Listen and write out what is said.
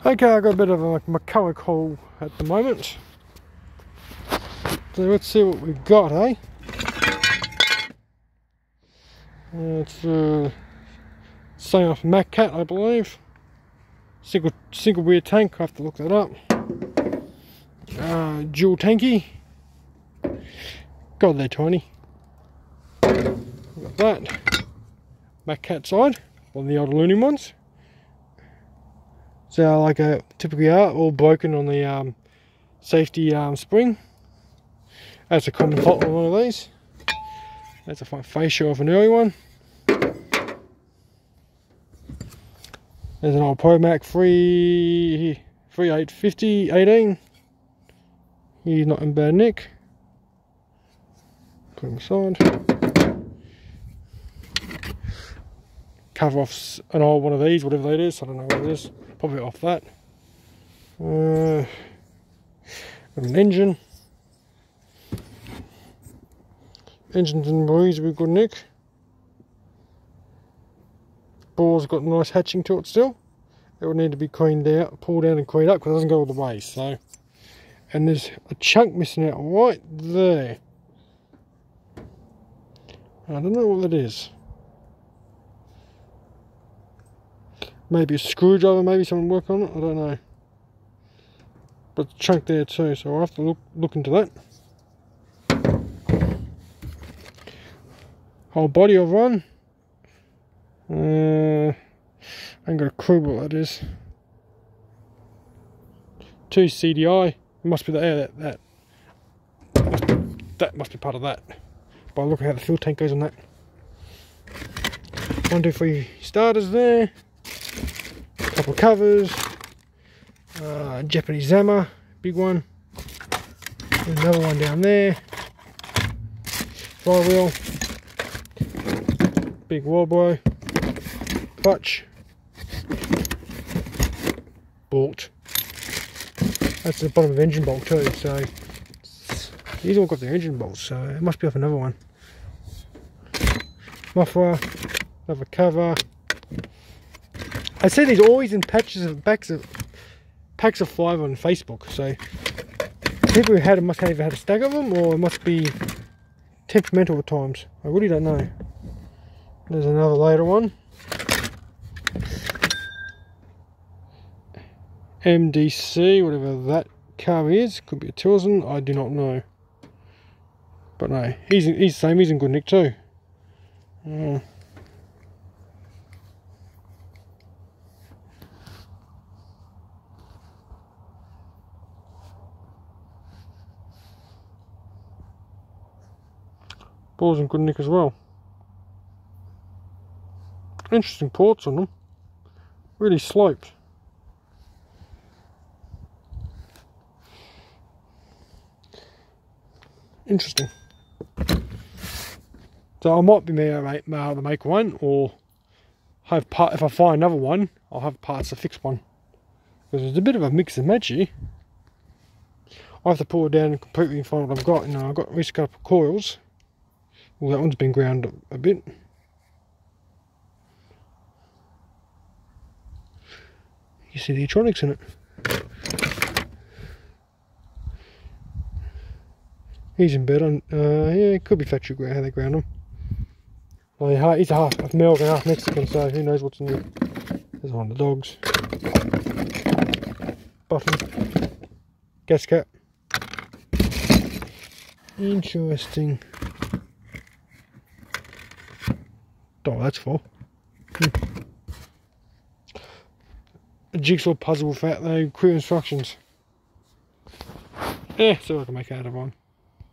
Okay, I've got a bit of a mcculloch haul at the moment. So let's see what we've got, eh? It's same off MacCat, I believe. Single rear tank, I have to look that up. Dual tanky. God, they're tiny. Got that. MacCat side, one of the old aluminum ones. So like a typically are, all broken on the safety spring. That's a common fault on one of these. That's a fine fascia of an early one. There's an old ProMac 3850 18. He's not in bad nick. Put him aside. Cover off an old one of these, whatever that is. I don't know what it is. Probably off that. An engine. Engine's in reasonably good nick. Bore's got a nice hatching to it still. It will need to be cleaned out, pulled out and cleaned up because it doesn't go all the way. So, and there's a chunk missing out right there. I don't know what that is. Maybe a screwdriver, maybe someone work on it, I don't know. But a chunk there too, so I'll have to look into that. Whole body I've run. I ain't got a clue what that is. 2 CDI. It must be that must be part of that. By looking at how the fuel tank goes on that. 1, 2, 3 starters there. Couple of covers. Japanese Zama, big one. There's another one down there. Flywheel. Big wallboy. Clutch. Bolt. That's the bottom of the engine bolt too, so these all got their engine bolts, so it must be off another one. Muffler, another cover. I see these always in packs of 5 on Facebook, so people who had them must have either had a stack of them or it must be temperamental at times. I really don't know. There's another later one. MDC, whatever that car is, could be a Tilson, I do not know. But no, he's the same, he's in good nick too. Bore's in good nick as well. Interesting ports on them. Really sloped. Interesting. So I might be able to make one, or have if I find another one, I'll have parts to fix one. Because there's a bit of a mix and match here. I have to pull it down completely and find what I've got. You know, I've got at least a couple of coils. Well, that one's been ground a bit. You see the electronics in it. He's in bed on, yeah, it could be factory ground, how they ground him. Well, he's half American, half Mexican, so who knows what's in there. There's one of the dogs. Button. Gas cap. Interesting. Oh, that's full. A jigsaw puzzle with that though, clear instructions. Yeah, so I can make out of one.